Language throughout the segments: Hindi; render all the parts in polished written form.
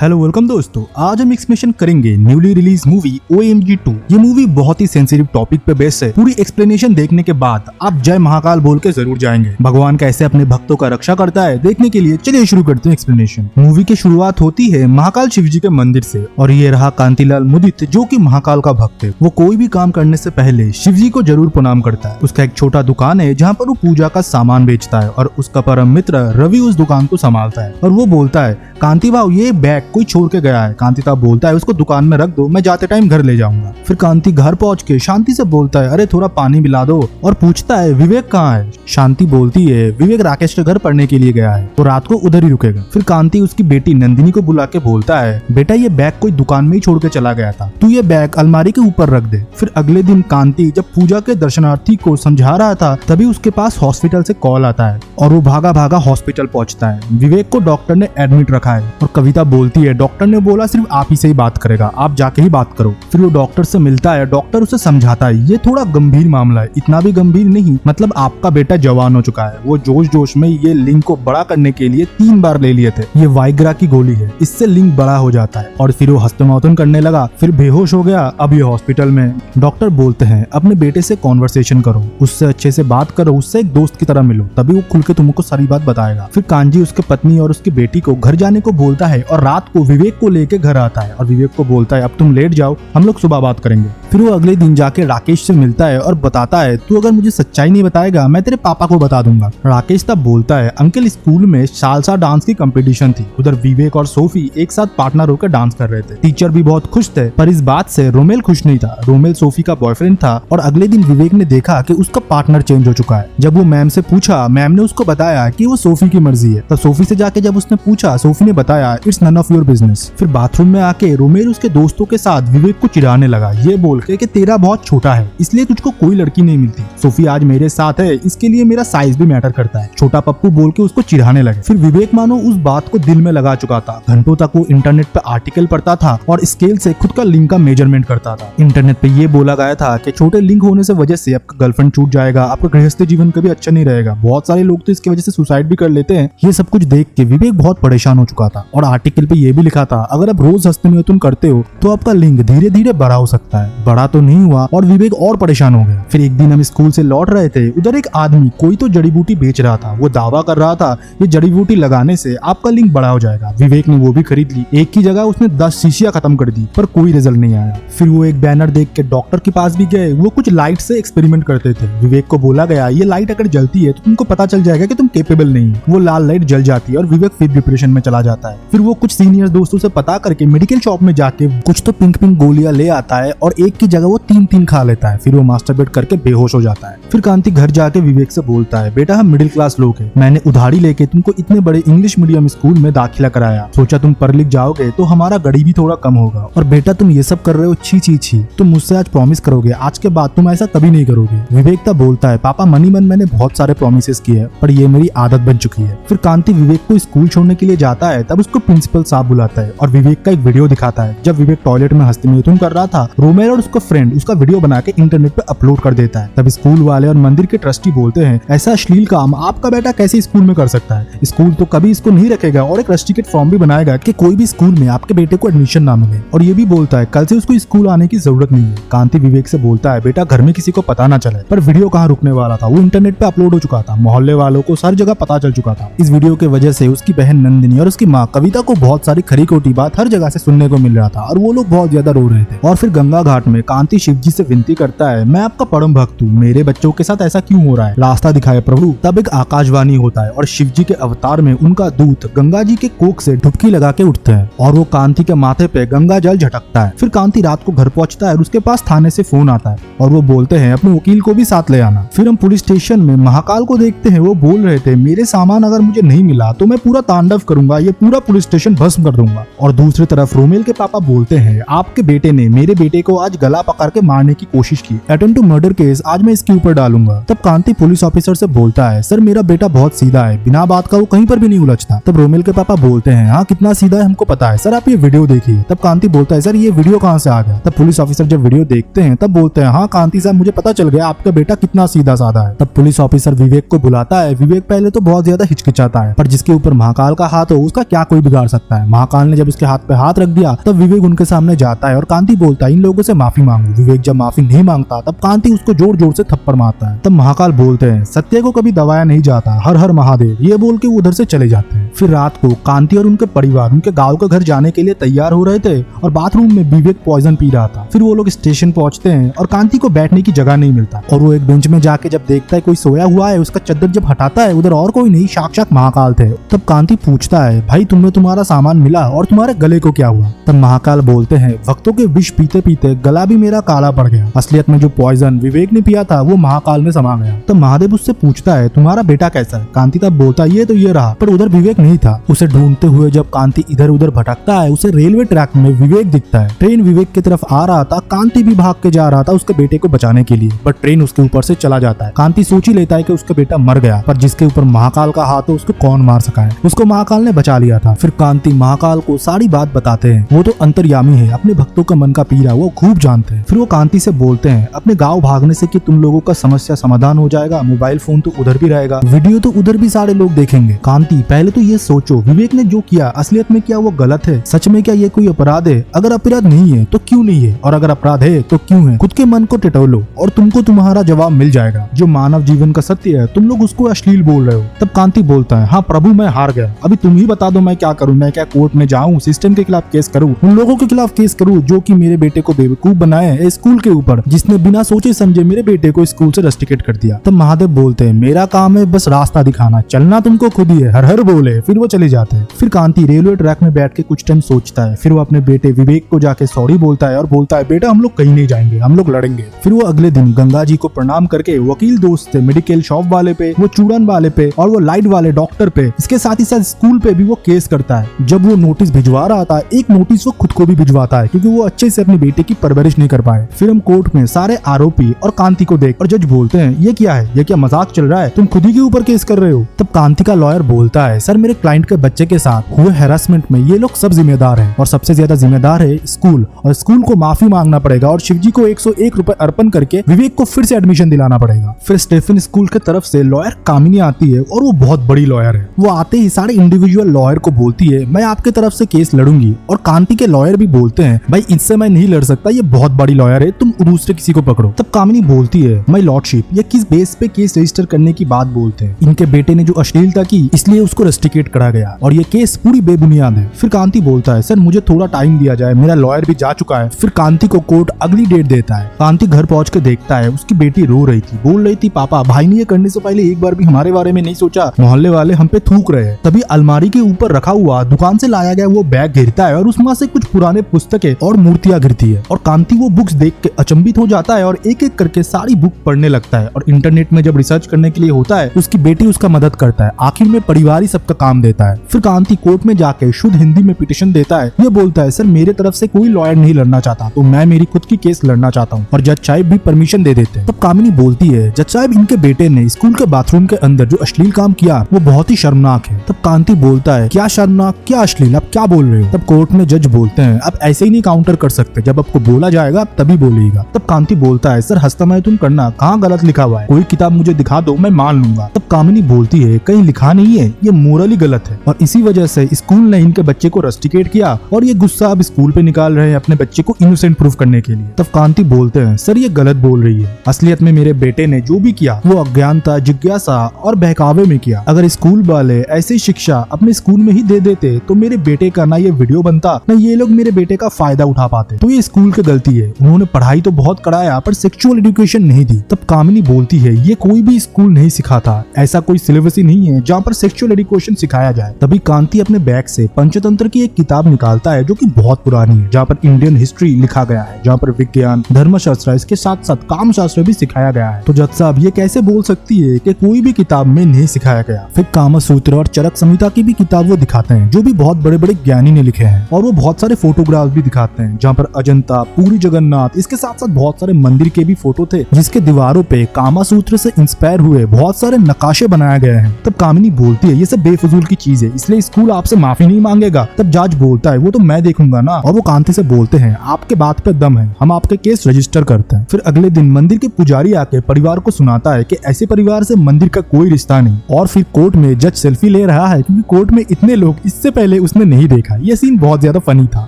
हेलो वेलकम दोस्तों, आज हम एक्सप्लेनेशन करेंगे न्यूली रिलीज मूवी OMG 2। ये मूवी बहुत ही सेंसिटिव टॉपिक पे बेस्ड है। पूरी एक्सप्लेनेशन देखने के बाद आप जय महाकाल बोल के जरूर जाएंगे। भगवान कैसे अपने भक्तों का रक्षा करता है देखने के लिए चलिए शुरू करते हैं एक्सप्लेनेशन। मूवी की शुरुआत होती है महाकाल शिव जी के मंदिर से और ये रहा कांतिलाल मुदित जो कि महाकाल का भक्त है। वो कोई भी काम करने से पहले शिव जी को जरूर प्रणाम करता है। उसका एक छोटा दुकान है जहाँ पर वो पूजा का सामान बेचता है और उसका परम मित्र रवि उस दुकान को संभालता है और वो बोलता है कांति भाव ये बैग कोई छोड़ के गया है। कांति साहब बोलता है उसको दुकान में रख दो, मैं जाते टाइम घर ले जाऊंगा। फिर कांति घर पहुंच के शांति से बोलता है अरे थोड़ा पानी पिला दो और पूछता है विवेक कहाँ है। शांति बोलती है विवेक राकेश के घर पढ़ने के लिए गया है, तो रात को उधर ही रुकेगा। फिर कांति उसकी बेटी नंदिनी को बुला के बोलता है बेटा ये बैग कोई दुकान में ही छोड़ के चला गया था, तू ये बैग अलमारी के ऊपर रख दे। फिर अगले दिन कांति जब पूजा के दर्शनार्थी को समझा रहा था तभी उसके पास हॉस्पिटल से कॉल आता है और वो भागा भागा हॉस्पिटल पहुंचता है। विवेक को डॉक्टर ने एडमिट रखा है और कविता बोलती है डॉक्टर ने बोला सिर्फ आप ही से ही बात करेगा, आप जाके ही बात करो। फिर वो डॉक्टर से मिलता है, डॉक्टर उसे समझाता है ये थोड़ा गंभीर मामला है, इतना भी गंभीर नहीं, मतलब आपका बेटा जवान हो चुका है। वो जोश जोश में ये लिंग को बड़ा करने के लिए 3 बार ले लिए थे। ये वाइग्रा की गोली है, इससे लिंग बड़ा हो जाता है। और फिर वो हस्तमैथुन करने लगा, फिर बेहोश हो गया। अब ये हॉस्पिटल में। डॉक्टर बोलते हैं अपने बेटे से कॉन्वर्सेशन करो, उससे अच्छे से बात करो, उससे एक दोस्त की तरह मिलो, तभी वो खुल के तुमको सारी बात बताएगा। फिर कांजी उसके पत्नी और उसकी बेटी को घर जाने को बोलता है और रात को विवेक को लेके घर आता है और विवेक को बोलता है अब तुम लेट जाओ, हम लोग सुबह बात करेंगे। फिर वो अगले दिन जाके राकेश से मिलता है और बताता है तू अगर मुझे सच्चाई नहीं बताएगा मैं तेरे पापा को बता दूंगा। राकेश तब बोलता है अंकल स्कूल में सालसा डांस की कंपटीशन थी, उधर विवेक और सोफी एक साथ पार्टनर होकर डांस कर रहे थे। टीचर भी बहुत खुश थे, पर इस बात से रोमेल खुश नहीं था। रोमेल सोफी का बॉयफ्रेंड था और अगले दिन विवेक ने देखा कि उसका पार्टनर चेंज हो चुका है। जब वो मैम से पूछा, मैम ने उसको बताया कि वो सोफी की मर्जी है। तब सोफी से जाके जब उसने पूछा, सोफी ने बताया it's none of your business. फिर बाथरूम में आके रोमेल उसके दोस्तों के साथ विवेक को चिढ़ाने लगा, ये बोल के कि तेरा बहुत छोटा है इसलिए तुझको कोई लड़की नहीं मिलती। सोफी आज मेरे साथ है इसके लिए मेरा साइज भी मैटर करता है, छोटा पप्पू बोल के उसको चिढ़ाने लगे। फिर विवेक मानो उस बात को दिल में लगा चुका था। घंटों तक वो इंटरनेट पे आर्टिकल पढ़ता था और स्केल से खुद का लिंग का मेजरमेंट करता था। इंटरनेट पे ये बोला गया था कि छोटे लिंग होने से वजह से आपका गर्लफ्रेंड छूट जाएगा, आपका गृहस्थ जीवन कभी अच्छा नहीं रहेगा। बहुत सारे लोग तो इसकी वजह से सुसाइड भी कर लेते हैं। ये सब कुछ देख के विवेक बहुत परेशान हो चुका था और आर्टिकल पे ये भी लिखा था अगर आप रोज हस्तमैथुन करते हो तो आपका लिंग धीरे धीरे बड़ा हो सकता है। बड़ा तो नहीं हुआ और विवेक और परेशान हो गया। फिर एक दिन हम स्कूल से लौट रहे थे, उधर एक आदमी कोई तो जड़ी बूटी बेच रहा था। वो दावा कर रहा था ये जड़ी बूटी लगाने से आपका लिंग बड़ा हो जाएगा। विवेक ने वो भी खरीद ली। एक की जगह उसने 10 शीशियां खत्म कर दी पर कोई रिजल्ट नहीं आया। फिर वो एक बैनर देख के डॉक्टर के पास भी गए। वो कुछ लाइट से एक्सपेरिमेंट करते थे। विवेक को बोला गया ये लाइट अगर जलती है तो तुमको पता चल जाएगा कि तुम केपेबल नहीं हो। वो लाल लाइट जल जाती है और विवेक फिर डिप्रेशन में चला जाता है। फिर वो कुछ सीनियर दोस्तों से पता करके मेडिकल शॉप में जाके कुछ तो पिंक पिंक गोलियां ले आता है और एक की जगह वो 3 खा लेता है। फिर वो मास्टरबेट करके बेहोश हो जाता है। फिर कांति घर जाके विवेक से बोलता है बेटा हम मिडिल क्लास लोग हैं, मैंने उधारी लेके तुमको इतने बड़े इंग्लिश मीडियम स्कूल में दाखिला कराया, सोचा तुम पढ़ लिख जाओगे तो हमारा गरीबी थोड़ा कम होगा। और बेटा तुम ये सब कर रहे हो छी छी छी, तुम मुझसे आज प्रॉमिस करोगे आज के बाद तुम ऐसा कभी नहीं करोगे। विवेक तब बोलता है पापा मनी मन मैंने बहुत सारे प्रॉमिसेस किए हैं पर ये मेरी आदत बन चुकी है। फिर कांति विवेक को स्कूल छोड़ने के लिए जाता है, तब उसको प्रिंसिपल साहब बुलाता है और विवेक का एक वीडियो दिखाता है। जब विवेक टॉयलेट में हस्तमैथुन कर रहा था, रोमेल और उसका फ्रेंड उसका वीडियो बना के इंटरनेट पे अपलोड कर देता है। तब स्कूल वाले और मंदिर के ट्रस्टी बोलते हैं ऐसा अश्लील काम आपका बेटा कैसे स्कूल में कर सकता है, स्कूल तो कभी इसको नहीं रखेगा और एक रस्टिकेट फॉर्म भी बनाएगा कि कोई भी स्कूल में आपके बेटे को एडमिशन ना मिले। और ये भी बोलता है कल से उसको स्कूल आने की जरूरत नहीं है। कांति विवेक से बोलता है बेटा घर में किसी को पता ना चले, पर वीडियो कहाँ रुकने वाला था, वो इंटरनेट पे अपलोड हो चुका था, मोहल्ले वालों को हर जगह पता चल चुका था। इस वीडियो की वजह से उसकी बहन नंदिनी और उसकी माँ कविता को बहुत सारी खरी खोटी बात हर जगह से सुनने को मिल रहा था और वो लोग बहुत ज्यादा रो रहे थे। और फिर गंगा घाट में कांति शिव जी से विनती करता है मैं आपका परम भक्त हूँ, मेरे बच्चों के साथ ऐसा क्यों हो रहा है, रास्ता दिखाए प्रभु। तब एक आकाशवाणी होता है और शिव जी के अवतार में उनका दूत गंगा जी के कोख से डुबकी लगा के उठते हैं और वो कांति के माथे पे गंगा जल झटकता है। फिर कांति रात को घर पहुंचता है और उसके पास थाने से फोन आता है और वो बोलते हैं अपने वकील को भी साथ ले आना। फिर हम पुलिस स्टेशन में महाकाल को देखते हैं, वो बोल रहे थे मेरे सामान अगर मुझे नहीं मिला तो मैं पूरा तांडव करूंगा, ये पूरा पुलिस स्टेशन भस्म कर दूंगा। और दूसरी तरफ रोमेल के पापा बोलते हैं आपके बेटे ने मेरे बेटे को आज गला पकड़ के मारने की कोशिश की, अटेम्प्ट टू मर्डर केस आज मैं इसके ऊपर डालूंगा। तब कांति पुलिस ऑफिसर से बोलता है सर मेरा बेटा बहुत सीधा है, बिना बात का वो कहीं पर भी नहीं उलझता। तब रोमेल के पापा बोलते हैं हाँ कितना सीधा है हमको पता है सर, आप ये वीडियो देखिए। तब कांति बोलता है सर ये वीडियो कहाँ से आ गया। तब पुलिस ऑफिसर जब वीडियो देखते हैं तब बोलते हैं हाँ कांति साहब मुझे पता चल गया आपका बेटा कितना सीधा साधा है। तब पुलिस ऑफिसर विवेक को बुलाता है। विवेक पहले तो बहुत ज्यादा हिचकिचाता है, पर जिसके ऊपर महाकाल का हाथ हो उसका क्या कोई बिगाड़ सकता है। महाकाल ने जब उसके हाथ पे हाथ रख दिया तब विवेक उनके सामने जाता है और कांति बोलता है इन लोगों से माफी मांगो। विवेक जब माफी नहीं मांगता तब कांति उसको जोर जोर से थप्पड़ मारता है। तब महाकाल बोलते हैं सत्य को कभी दबाया नहीं जाता, हर हर महादेव, ये बोल के उधर से चले जाते हैं। फिर रात को कांति और उनके परिवार उनके गाँव के घर जाने के लिए तैयार हो रहे थे और बाथरूम में विवेक पॉइजन पी रहा था। फिर वो लोग स्टेशन पहुंचते हैं और कांति को बैठने की जगह नहीं मिलता और वो एक बेंच में जाके जब देखता है कोई सोया हुआ है, उसका चद्दर जब हटाता है उधर और कोई नहीं, साक्षात महाकाल थे। तब कांति पूछता है भाई तुम्हें तुम्हारा सामान मिला और तुम्हारे गले को क्या हुआ? तब महाकाल बोलते हैं भक्तों के विष पीते पीते गला भी मेरा काला पड़ गया। असलियत में जो पॉइजन विवेक ने पिया था वो महाकाल में समा गया। तब महादेव उससे पूछता है तुम्हारा बेटा कैसा है? कांति तब बोलता है ये रहा, पर उधर विवेक नहीं था। उसे ढूंढते हुए जब कांति इधर उधर भटकता है उसे रेलवे ट्रैक में विवेक दिखता है। ट्रेन विवेक की तरफ आ रहा था, कांति भी भाग के जा रहा था उसके बेटे को बचाने के लिए, बट ट्रेन उसके ऊपर से चला जाता है। कांति सोच ही लेता है कि उसका बेटा मर गया, पर जिसके ऊपर महाकाल का हाथ हो उसको कौन मार सका है? उसको महाकाल ने बचा लिया था। फिर कांति महाकाल को सारी बात बताते हैं। वो तो अंतर्यामी है, अपने भक्तों का मन का पीरा वो खूब जानते हैं। फिर वो कांति से बोलते हैं अपने गाँव भागने से कि तुम लोगों का समस्या समाधान हो जाएगा, मोबाइल फोन तो उधर भी रहेगा, वीडियो तो उधर भी सारे लोग देखेंगे। कांति पहले तो ये सोचो विवेक ने जो किया असलियत में क्या वो गलत है? सच में क्या ये कोई अपराध है? अगर अपराध नहीं है तो क्यों नहीं है, और अगर अपराध है तो क्यों है? खुद के मन को टिटोलो और तुमको तुम्हारा जवाब मिल जाएगा। जो मानव जीवन का सत्य है तुम लोग उसको अश्लील बोल रहे हो। तब कांति बोलता है हाँ प्रभु मैं हार गया, अभी तुम ही बता दो मैं क्या करूँ? मैं क्या कोर्ट में जाऊँ, सिस्टम के खिलाफ केस करूँ, उन लोगों के खिलाफ केस करूँ जो कि मेरे बेटे को बेवकूफ बनाए हैं स्कूल के ऊपर, जिसने बिना सोचे समझे मेरे बेटे को स्कूल से रस्टिकेट कर दिया। तब महादेव बोलते हैं मेरा काम है बस रास्ता दिखाना, चलना तुमको खुद ही है, हर हर बोले। फिर वो चले जाते हैं। फिर कांति रेलवे ट्रैक में बैठ के कुछ टाइम सोचता है। फिर वो अपने बेटे विवेक को जाके सॉरी बोलता है और बोलता है बेटा हम लोग कहीं नहीं जाएंगे, हम लोग लड़ेंगे। फिर वो अगले दिन गंगा जी को प्रणाम करके वकील दोस्त से, मेडिकल शॉप वाले पे, वो चूड़न वाले पे और वो लाइट वाले डॉक्टर पे, इसके साथ ही साथ स्कूल पे भी वो केस करता है। जब वो नोटिस भिजवा रहा था एक नोटिस वो खुद को भी भिजवाता है क्योंकि वो अच्छे से अपने बेटे की परवरिश नहीं कर पाए। फिर हम कोर्ट में सारे आरोपी और कांति को देख और जज बोलते हैं ये क्या है, ये क्या मजाक चल रहा है, तुम खुद ही के ऊपर केस कर रहे हो? तब कांति का लॉयर बोलता है सर मेरे क्लाइंट के बच्चे के साथ हुए हैरेसमेंट में ये लोग सब जिम्मेदार हैं और सबसे ज्यादा जिम्मेदार है स्कूल, और स्कूल को माफी मांगना पड़ेगा और शिवजी को 101 रुपए अर्पण करके विवेक को फिर से एडमिशन दिलाना पड़ेगा। फिर स्टेफन स्कूल की तरफ से लॉयर कामिनी आती है और वो बहुत बड़ी लॉयर है। वो आते ही सारे इंडिविजुअल लॉयर को बोलती है मैं आपके तरफ से केस लड़ूंगी, और कांति के लॉयर भी बोलते हैं भाई इससे मैं नहीं लड़ सकता, ये बहुत बड़ी लॉयर है, तुम दूसरे किसी को पकड़ो। तब कामिनी बोलती है माय लॉर्डशिप ये किस बेस पे केस रजिस्टर करने की बात बोलते हैं? इनके बेटे ने जो अश्लीलता की इसलिए उसको रस्टिकेट करा गया और ये केस पूरी बेबुनियाद है। फिर कांति बोलता है सर मुझे थोड़ा टाइम दिया जाए, मेरा लॉयर भी जा चुका है। फिर कांति को कोर्ट अगली डेट देता है। कांति घर पहुंच के देखता है उसकी बेटी रो रही थी, बोल रही थी पापा भाई ने ये करने से पहले एक बार भी हमारे बारे में नहीं सोचा, मोहल्ले वाले हम पे थूक रहे हैं। तभी अलमारी के ऊपर रखा हुआ दुकान से लाया गया वो बैग गिरता है और उसमें से कुछ पुराने पुस्तकें और मूर्तियां गिरती है और कांति वो बुक्स देख के अचंभित हो जाता है और एक एक करके सारी बुक पढ़ने लगता है। और इंटरनेट में जब रिसर्च करने के लिए होता है उसकी बेटी उसका मदद करता है। आखिर में परिवार ही सबका काम देता है। फिर कांति कोर्ट में जाके शुद्ध हिंदी में पिटीशन देता है। ये बोलता है सर मेरे तरफ से कोई लॉयर नहीं लड़ना चाहता, तो मैं मेरी खुद की केस लड़ना चाहता हूँ, और जज साहब भी परमिशन दे देते हैं। तब कामिनी बोलती है जज साहब इनके बेटे ने स्कूल के बाथरूम के अंदर जो अश्लील काम किया वो बहुत ही शर्मनाक है। तब कांति बोलता है क्या शर्मनाक, क्या अश्लील, आप क्या बोल रहे हो? तब कोर्ट में जज बोलते हैं आप ऐसे ही नहीं काउंटर कर सकते, जब आपको बोला जाएगा तभी बोलिएगा। तब कांति बोलता है सर हस्तमैथुन करना कहाँ गलत लिखा हुआ है, कोई किताब मुझे दिखा दो मैं मान लूंगा। तब कामिनी बोलती है कहीं लिखा नहीं है, ये मोरली गलत है और इसी वजह से स्कूल ने इनके बच्चे को रस्टिकेट किया और ये गुस्सा अब स्कूल पे निकाल रहे हैं अपने बच्चे को इनोसेंट प्रूफ करने के लिए। तब कांति बोलते हैं सर ये गलत बोल रही है, असलियत में मेरे बेटे ने जो भी किया वो अज्ञानता, जिज्ञासा और बहकावे में किया। अगर स्कूल वाले ऐसी शिक्षा अपने स्कूल में ही दे देते तो मेरे बेटे का ना ये वीडियो बनता, ना ये लोग मेरे बेटे का फायदा उठा पाते। तो ये स्कूल की गलती है, उन्होंने पढ़ाई तो बहुत कराया पर सेक्सुअल एजुकेशन नहीं दी। तब कामिनी बोलती है ये कोई भी स्कूल नहीं सिखाता, ऐसा कोई सिलेबस ही नहीं है जहाँ पर सेक्सुअल एजुकेशन सिखाया जाए। तभी कांति अपने बैग से पंचतंत्र की एक किताब निकालता है जो कि बहुत पुरानी है, जहाँ पर इंडियन हिस्ट्री लिखा गया है, जहाँ पर विज्ञान, धर्मशास्त्र, इसके साथ साथ काम शास्त्र भी सिखाया गया है। तो जज साहब ये कैसे बोल सकती है कि कोई भी किताब में नहीं सिखाया गया? फिर कामा सूत्र और चरक संहिता की भी किताब वो दिखाते हैं जो भी बहुत बड़े बड़े ज्ञानी ने लिखे हैं, और वो बहुत सारे फोटोग्राफ भी दिखाते हैं जहाँ पर अजंता, पूरी जगन्नाथ, इसके साथ साथ बहुत सारे मंदिर के भी फोटो थे जिसके दीवारों पे कामा सूत्र से इंस्पायर हुए बहुत सारे नकाशे बनाए गए हैं। तब कामिनी बोलती है ये सब बेफजूल की चीज है, इसलिए स्कूल आपसे माफी नहीं मांगेगा। तब जज बोलता है वो तो मैं देखूंगा ना, और वो कांति से बोलते हैं आपके बात पे दम है, हम आपके केस रजिस्टर करते हैं। फिर अगले दिन मंदिर के पुजारी आके परिवार को सुनाता है कि ऐसे परिवार से मंदिर का कोई रिश्ता नहीं, और फिर कोर्ट में जज सेल्फी ले रहा है क्योंकि कोर्ट में इतने लोग इससे पहले पहले उसने नहीं देखा। ये सीन बहुत ज्यादा फनी था।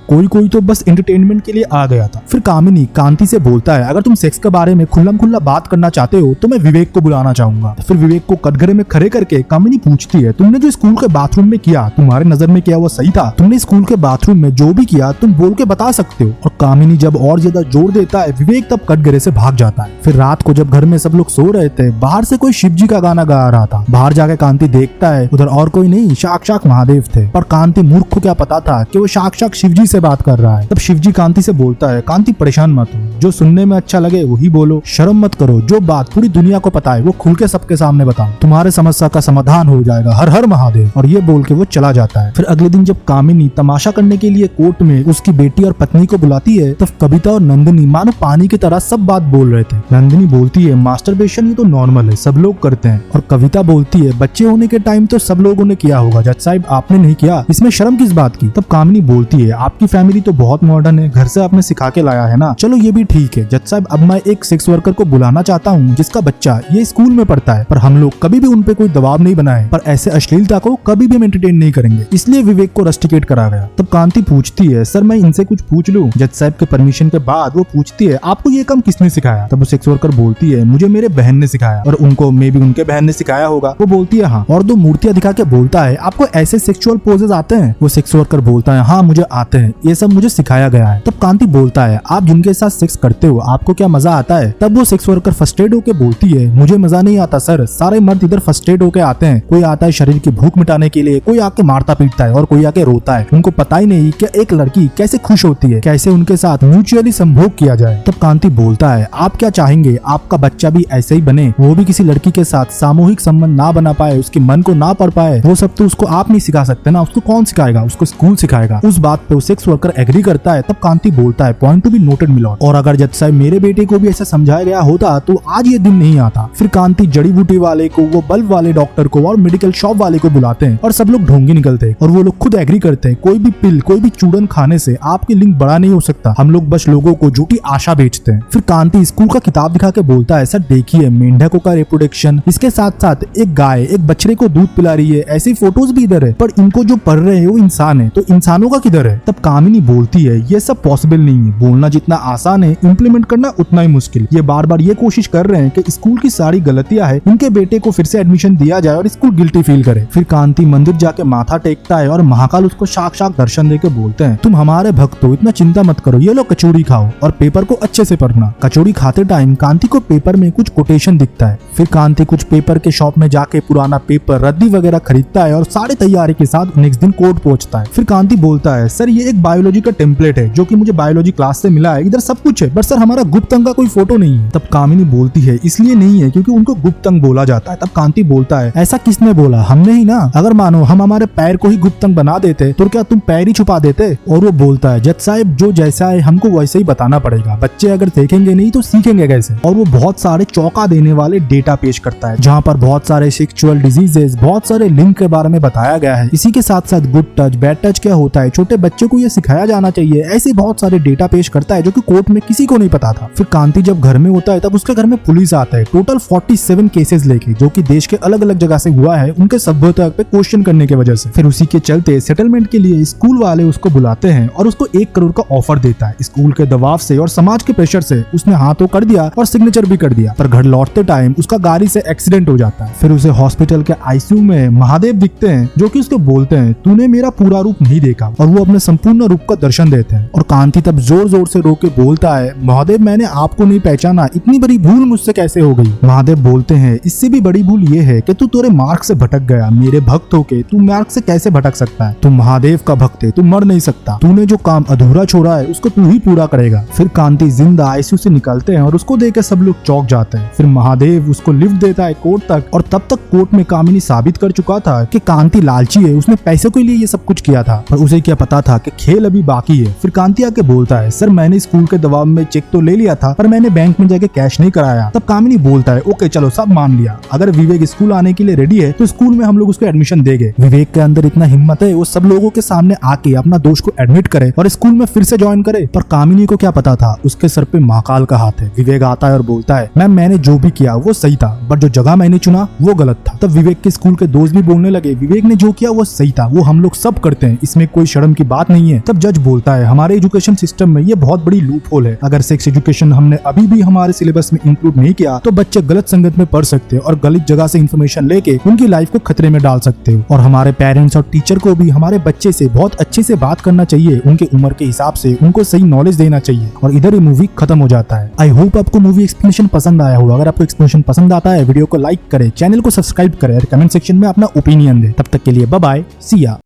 कोई कोई तो बस एंटरटेनमेंट के लिए आ गया था। फिर कामिनी कांति से बोलता है, अगर तुम सेक्स के बारे में खुल्लम खुल्ला बात करना चाहते हो तो मैं विवेक को बुलाना चाहूंगा। फिर विवेक को कटघरे में खड़े करके कामिनी पूछती है, तुमने जो स्कूल के बाथरूम में किया, तुम्हारे नजर में क्या वो सही था? तुमने स्कूल के बाथरूम में जो भी किया तुम बोल के बता सकते हो। और कामिनी जब और ज्यादा जोर देता है, विवेक तब कटघरे से भाग जाता है। फिर रात को जब घर में सब लोग सो रहे थे, बाहर से कोई शिव जी का गाना गा रहा था। बाहर जाके कांति देखता है, उधर और कोई नहीं, साक्षात महादेव थे। पर कांति मूर्ख को क्या पता था कि वो साक्षात शिव जी से बात कर रहा है। तब शिव जी कांति से बोलता है, कांति परेशान मत हो, जो सुनने में अच्छा लगे वही बोलो, शर्म मत करो, जो बात पूरी दुनिया को पता है वो खुल के सबके सामने बताओ, तुम्हारे समस्या का समाधान हो जाएगा, हर हर महादेव। और ये बोल के वो चला जाता है। फिर अगले दिन जब कामिनी तमाशा करने के लिए कोर्ट में उसकी बेटी और पत्नी को बुलाती है, तब कविता और नंदिनी मानो पानी की तरह सब बात बोल रहे थे। नंदिनी बोलती है, मास्टरबेशन ये तो नॉर्मल है, सब लोग करते हैं। और कविता बोलती है, बच्चे होने के टाइम तो सब लोगों ने किया होगा, जज साहब आपने नहीं किया, इसमें शर्म किस बात की? तब कामिनी बोलती है, आपकी फैमिली तो बहुत मॉडर्न है, घर से आपने सिखा के लाया है ना, चलो ये भी ठीक है जज साहब, अब मैं एक सेक्स वर्कर को बुलाना चाहता हूँ जिसका बच्चा ये स्कूल में पढ़ता है, पर हम लोग कभी भी उन पे कोई दबाव नहीं बनाए, पर ऐसे अश्लीलता को कभी भी हम एंटरटेन नहीं करेंगे, इसलिए विवेक को रस्टिकेट करा गया। तब कांति पूछती है, सर मैं इनसे कुछ पूछ लूं? जज साहब के परमिशन के बाद वो पूछती है, आपको ये काम किसने सिखाया? तब वो सेक्स वर्कर बोलती है, मुझे मेरे बहन ने सिखाया। और उनको मे भी उनके बहन ने सिखाया होगा। वो बोलती है हाँ। और दो मूर्तियां दिखा के बोलता है, आपको ऐसे सेक्सुअल पोजेस आते हैं? वो सेक्स वर्कर बोलता है, हाँ मुझे आते हैं, ये सब मुझे सिखाया गया है। तब कांति बोलता है, आप जिनके साथ सेक्स करते हो आपको क्या मजा आता है? तब वो सेक्स वर्कर फर्स्टेड होके बोलती है, मुझे मजा नहीं आता सर, सारे मर्द इधर फर्स्टेड होके आते हैं, कोई आता है शरीर की भूख मिटाने के लिए, कोई आके मारता पीटता है और कोई आके रोता है, उनको पता ही नहीं कि एक लड़की कैसे खुश होती है, कैसे उनके साथ म्यूचुअली संभोग किया जाए। तब कांति बोलता है, आप क्या चाहेंगे आपका बच्चा भी ऐसे ही बने, वो भी किसी लड़की के साथ सामूहिक संबंध ना बना पाए, उसके मन को ना पढ़ पाए? वो सब तो उसको आप नहीं सिखा सकते ना, उसको कौन सिखाएगा? उसको स्कूल सिखाएगा। उस बात पे सेक्स वर्कर एग्री करता है। तब कांति बोलता है, point to be noted milord, और अगर जज साहब मेरे बेटे को भी ऐसा समझाया गया होता तो आज ये दिन नहीं आता। फिर कांति जड़ी बूटी वाले को, वो बल्ब वाले डॉक्टर को और मेडिकल शॉप वाले को बुलाते हैं और सब लोग ढोंगी निकलते हैं और वो लोग खुद एग्री करते हैं, कोई भी पिल, कोई भी चूड़न खाने से आपकी लिंग बड़ा नहीं हो सकता, हम लोग बस लोगों को झूठी आशा बेचते हैं। फिर कांति स्कूल का किताब दिखा के बोलता है, सर देखिए मेंढकों का रिप्रोडक्शन, इसके साथ साथ एक गाय एक बछड़े को दूध पिला रही है, ऐसी फोटोज भी इधर है, पर इनको जो पढ़ रहे हैं वो इंसान है, तो इंसानों का किधर है? तब कामिनी बोलती है, ये सब पॉसिबल नहीं है, बोलना जितना आसान है इम्प्लीमेंट करना उतना ही मुश्किल। ये बार बार ये कोशिश कर रहे हैं कि स्कूल की सारी गलतियां है, इनके बेटे को फिर से एडमिशन दिया जाए और स्कूल गिल्टी फील करे। फिर कांति मंदिर जाके माथा टेकता है और महाकाल उसको साक्षात दर्शन देके बोलते हैं, तुम हमारे भक्त हो, इतना चिंता मत करो, ये लो कचौड़ी खाओ और पेपर को अच्छे से पढ़ना। कचौड़ी खाते टाइम कांति को पेपर में कुछ कोटेशन दिखता है। फिर कांति कुछ पेपर के शॉप में जाके पुराना पेपर, रद्दी वगैरह खरीदता है और सारी तैयारी के साथ नेक्स्ट दिन कोर्ट पहुंचता है। फिर कांति बोलता है, सर ये एक बायोलॉजी का टेम्पलेट है जो कि मुझे बायोलॉजी क्लास से मिला है, इधर सब कुछ है, बट सर हमारा गुप्त अंग का कोई फोटो नहीं है। तब कामिनी बोलती है, इसलिए नहीं है क्योंकि उनको गुप्त अंग बोला जाता है। तब कांति बोलता है, ऐसा किसने बोला? हमने ही ना। अगर मानो हम हमारे पैर को ही गुप्त अंग बना देते तो क्या तुम पैर ही छुपा देते? और वो बोलता है, जज साहब जो जैसा है हमको वैसे ही बताना पड़ेगा, बच्चे अगर देखेंगे नहीं तो सीखेंगे कैसे? और वो बहुत सारे चौंका देने वाले डेटा पेश करता है जहाँ पर बहुत सारे सेक्सुअल डिजीजेस, बहुत सारे लिंक के बारे में बताया गया है। इसी के साथ साथ गुड टच, बैड टच क्या होता है, छोटे बच्चे को ये सिखाया जाना चाहिए, ऐसे बहुत सारे डेटा पेश करता है जो कि कोर्ट में किसी को नहीं पता था। फिर कांति जब घर में होता है तब उसके घर में पुलिस आता है, टोटल 47 केसेस लेके, जो कि देश के अलग अलग जगह से हुआ है, उनके सभ्यता पे क्वेश्चन करने की वजह से। फिर उसी के चलते सेटलमेंट के लिए स्कूल वाले उसको बुलाते हैं और उसको 1 करोड़ का ऑफर देता है। स्कूल के दबाव से और समाज के प्रेशर से उसने हाँ तो कर दिया और सिग्नेचर भी कर दिया, पर घर लौटते टाइम उसका गाड़ी से एक्सीडेंट हो जाता है। फिर उसे हॉस्पिटल के आईसीयू में महादेव दिखते हैं जो कि उसको बोलते हैं, तूने मेरा पूरा रूप नहीं देखा, और वो अपने संपूर्ण रूप का दर्शन देते हैं। और कांति तब जोर जोर से रो के बोलता है, महादेव मैंने आपको नहीं पहचाना, इतनी बड़ी भूल मुझसे कैसे हो गई? महादेव बोलते हैं, इससे भी बड़ी भूल ये है कि तू तेरे मार्ग से भटक गया, मेरे भक्त होके तू मार्ग से कैसे भटक सकता है? तू महादेव का भक्त है, तू मर नहीं सकता, तूने जो काम अधूरा छोड़ा है उसको तू ही पूरा करेगा। फिर कांति जिंदा आईसीयू से निकलते हैं और उसको देख के सब लोग चौंक जाते हैं। फिर महादेव उसको लिफ्ट देता है कोर्ट तक, और तब तक कोर्ट में कामिनी साबित कर चुका था कि कांति लालची है, उसने पैसे के लिए ये सब कुछ किया था, पर उसे क्या पता था कि खेल अभी बाकी है। फिर कांति आके बोलता है, सर मैंने स्कूल के दबाव में चेक तो ले लिया था, पर मैंने बैंक में जाके कैश नहीं कराया। तब कामिनी बोलता है, ओके चलो सब मान लिया, अगर विवेक स्कूल आने के लिए रेडी है तो स्कूल में हम लोग उसको एडमिशन देंगे। विवेक के अंदर इतना हिम्मत है वो सब लोगों के सामने आके अपना दोष को एडमिट करे और स्कूल में फिर से ज्वाइन करे। पर कामिनी को क्या पता था उसके सर पे महाकाल का हाथ है। विवेक आता है और बोलता है, मैम मैंने जो भी किया वो सही था, बट जो जगह मैंने चुना वो गलत था। तब विवेक के स्कूल के दोस्त भी बोलने लगे, विवेक ने जो किया वो सही था, वो हम लोग सब करते हैं, इसमें कोई शर्म की बात नहीं है। तब जज बोलता है हमारे एजुकेशन सिस्टम में ये बहुत बड़ी लूप होल है, अगर सेक्स एजुकेशन हमने अभी भी हमारे सिलेबस में इंक्लूड नहीं किया तो बच्चे गलत संगत में पढ़ सकते हैं और गलत जगह से इन्फॉर्मेशन लेके उनकी लाइफ को खतरे में डाल सकते हो। और हमारे पेरेंट्स और टीचर को भी हमारे बच्चे से बहुत अच्छे से बात करना चाहिए, उनके उम्र के हिसाब से उनको सही नॉलेज देना चाहिए। और इधर ये मूवी खत्म हो जाता है। आई होप आपको मूवी एक्सप्लेनेशन पसंद आया होगा। अगर आपको एक्सप्लेनेशन पसंद आता है वीडियो को लाइक करें, चैनल को सब्सक्राइब करें और कमेंट सेक्शन में अपना ओपिनियन दें। तब तक के लिए बाय बाय, सी या।